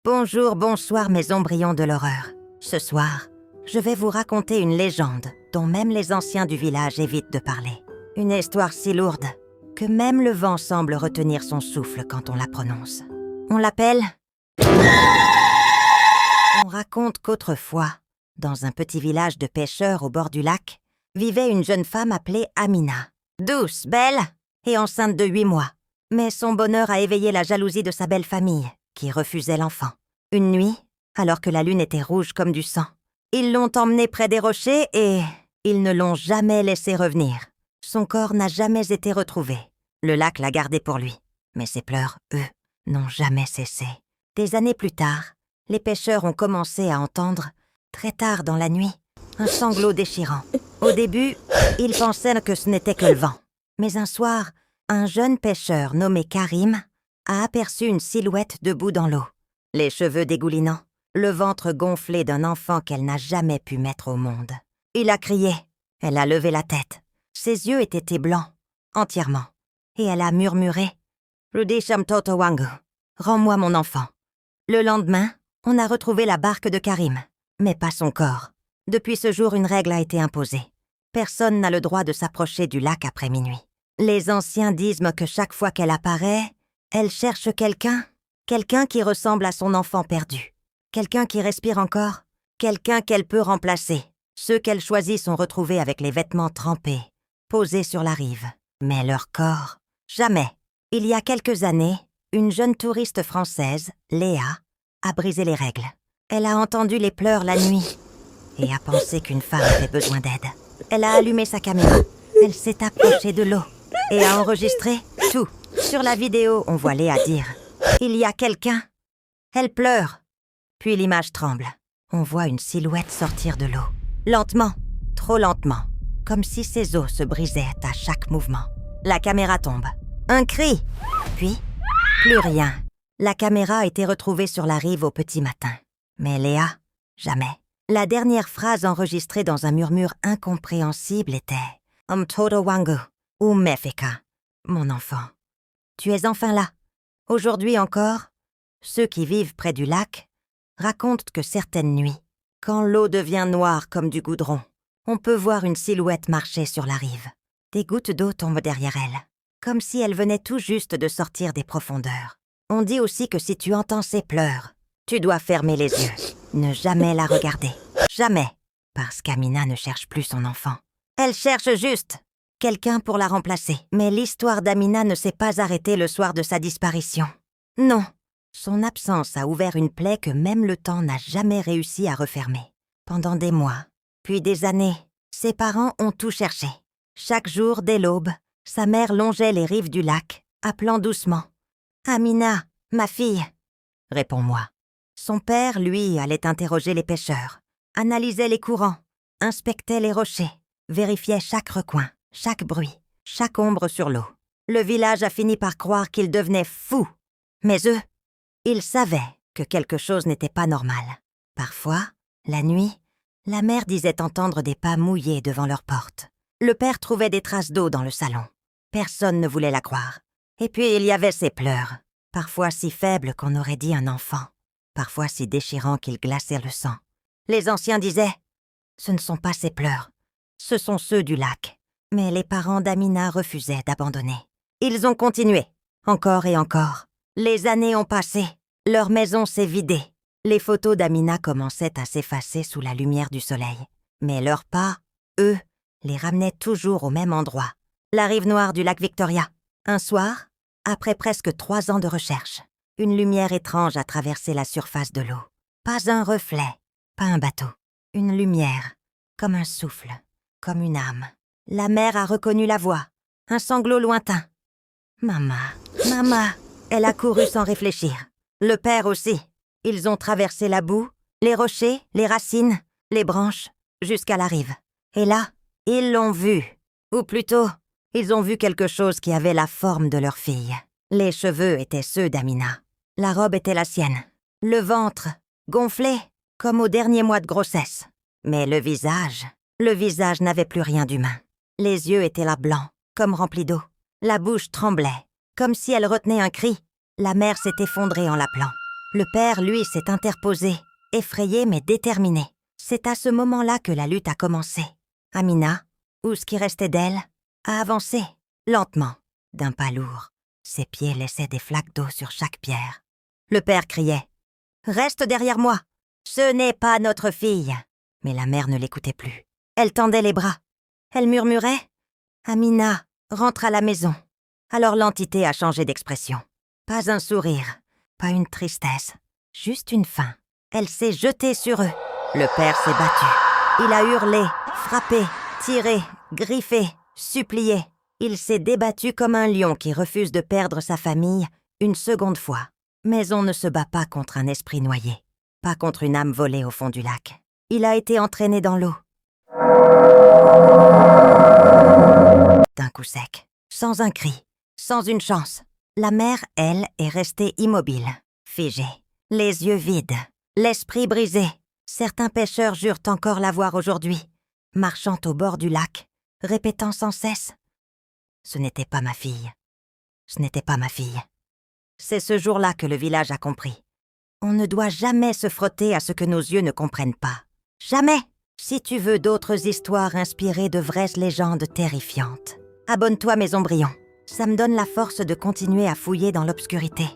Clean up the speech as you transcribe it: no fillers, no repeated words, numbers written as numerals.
Bonjour, bonsoir mes embryons de l'horreur. Ce soir, je vais vous raconter une légende dont même les anciens du village évitent de parler. Une histoire si lourde que même le vent semble retenir son souffle quand on la prononce. On l'appelle... On raconte qu'autrefois, dans un petit village de pêcheurs au bord du lac, vivait une jeune femme appelée Amina. Douce, belle et enceinte de 8 mois. Mais son bonheur a éveillé la jalousie de sa belle famille, qui refusait l'enfant. Une nuit, alors que la lune était rouge comme du sang, ils l'ont emmenée près des rochers et ils ne l'ont jamais laissé revenir. Son corps n'a jamais été retrouvé. Le lac l'a gardé pour lui. Mais ses pleurs, eux, n'ont jamais cessé. Des années plus tard, les pêcheurs ont commencé à entendre, très tard dans la nuit, un sanglot déchirant. Au début, ils pensaient que ce n'était que le vent. Mais un soir, un jeune pêcheur nommé Karim a aperçu une silhouette debout dans l'eau. Les cheveux dégoulinants, le ventre gonflé d'un enfant qu'elle n'a jamais pu mettre au monde. Il a crié. Elle a levé la tête. Ses yeux étaient blancs, entièrement. Et elle a murmuré « Rudisham Toto Wangu, rends-moi mon enfant ». Le lendemain, on a retrouvé la barque de Karim, mais pas son corps. Depuis ce jour, une règle a été imposée. Personne n'a le droit de s'approcher du lac après minuit. Les anciens disent que chaque fois qu'elle apparaît, elle cherche quelqu'un qui ressemble à son enfant perdu, quelqu'un qui respire encore, quelqu'un qu'elle peut remplacer. Ceux qu'elle choisit sont retrouvés avec les vêtements trempés, posés sur la rive. Mais leur corps, jamais. Il y a quelques années, une jeune touriste française, Léa, a brisé les règles. Elle a entendu les pleurs la nuit et a pensé qu'une femme avait besoin d'aide. Elle a allumé sa caméra, elle s'est approchée de l'eau et a enregistré tout. Sur la vidéo, on voit Léa dire « Il y a quelqu'un ». Elle pleure. Puis l'image tremble. On voit une silhouette sortir de l'eau. Lentement, trop lentement, comme si ses os se brisaient à chaque mouvement. La caméra tombe. Un cri. Puis, plus rien. La caméra a été retrouvée sur la rive au petit matin. Mais Léa, jamais. La dernière phrase enregistrée dans un murmure incompréhensible était « Mtoto wangu, ou Mefika, mon enfant. Tu es enfin là. » Aujourd'hui encore, ceux qui vivent près du lac racontent que certaines nuits, quand l'eau devient noire comme du goudron, on peut voir une silhouette marcher sur la rive. Des gouttes d'eau tombent derrière elle, comme si elle venait tout juste de sortir des profondeurs. On dit aussi que si tu entends ses pleurs, tu dois fermer les yeux, ne jamais la regarder. Jamais, parce qu'Amina ne cherche plus son enfant. Elle cherche juste quelqu'un pour la remplacer. Mais l'histoire d'Amina ne s'est pas arrêtée le soir de sa disparition. Non, son absence a ouvert une plaie que même le temps n'a jamais réussi à refermer. Pendant des mois, puis des années, ses parents ont tout cherché. Chaque jour, dès l'aube, sa mère longeait les rives du lac, appelant doucement « Amina, ma fille !» « Réponds-moi !» Son père, lui, allait interroger les pêcheurs, analysait les courants, inspectait les rochers, vérifiait chaque recoin, chaque bruit, chaque ombre sur l'eau. Le village a fini par croire qu'il devenait fou. Mais eux, ils savaient que quelque chose n'était pas normal. Parfois, la nuit, la mère disait entendre des pas mouillés devant leur porte. Le père trouvait des traces d'eau dans le salon. Personne ne voulait la croire. Et puis il y avait ses pleurs, parfois si faibles qu'on aurait dit un enfant, parfois si déchirants qu'ils glaçaient le sang. Les anciens disaient « Ce ne sont pas ses pleurs, ce sont ceux du lac ». Mais les parents d'Amina refusaient d'abandonner. Ils ont continué, encore et encore. Les années ont passé, leur maison s'est vidée. Les photos d'Amina commençaient à s'effacer sous la lumière du soleil. Mais leurs pas, eux, les ramenaient toujours au même endroit, la rive noire du lac Victoria. Un soir, après presque 3 ans de recherche, une lumière étrange a traversé la surface de l'eau. Pas un reflet, pas un bateau. Une lumière, comme un souffle, comme une âme. La mère a reconnu la voix, un sanglot lointain. « Maman, maman !» Elle a couru sans réfléchir. Le père aussi. Ils ont traversé la boue, les rochers, les racines, les branches, jusqu'à la rive. Et là, ils l'ont vue. Ou plutôt, ils ont vu quelque chose qui avait la forme de leur fille. Les cheveux étaient ceux d'Amina. La robe était la sienne. Le ventre, gonflé, comme au dernier mois de grossesse. Mais le visage n'avait plus rien d'humain. Les yeux étaient là blancs, comme remplis d'eau. La bouche tremblait, comme si elle retenait un cri. La mère s'est effondrée en l'appelant. Le père, lui, s'est interposé, effrayé mais déterminé. C'est à ce moment-là que la lutte a commencé. Amina, ou ce qui restait d'elle, a avancé, lentement, d'un pas lourd. Ses pieds laissaient des flaques d'eau sur chaque pierre. Le père criait « Reste derrière moi! Ce n'est pas notre fille !» Mais la mère ne l'écoutait plus. Elle tendait les bras. Elle murmurait « Amina, rentre à la maison. » Alors l'entité a changé d'expression. Pas un sourire, pas une tristesse, juste une faim. Elle s'est jetée sur eux. Le père s'est battu. Il a hurlé, frappé, tiré, griffé, supplié. Il s'est débattu comme un lion qui refuse de perdre sa famille une seconde fois. Mais on ne se bat pas contre un esprit noyé, pas contre une âme volée au fond du lac. Il a été entraîné dans l'eau. D'un coup sec, sans un cri, sans une chance. La mère, elle, est restée immobile, figée, les yeux vides, l'esprit brisé. Certains pêcheurs jurent encore la voir aujourd'hui, marchant au bord du lac, répétant sans cesse « Ce n'était pas ma fille. Ce n'était pas ma fille. » C'est ce jour-là que le village a compris. On ne doit jamais se frotter à ce que nos yeux ne comprennent pas. Jamais! Si tu veux d'autres histoires inspirées de vraies légendes terrifiantes, abonne-toi Maison Briand. Ça me donne la force de continuer à fouiller dans l'obscurité.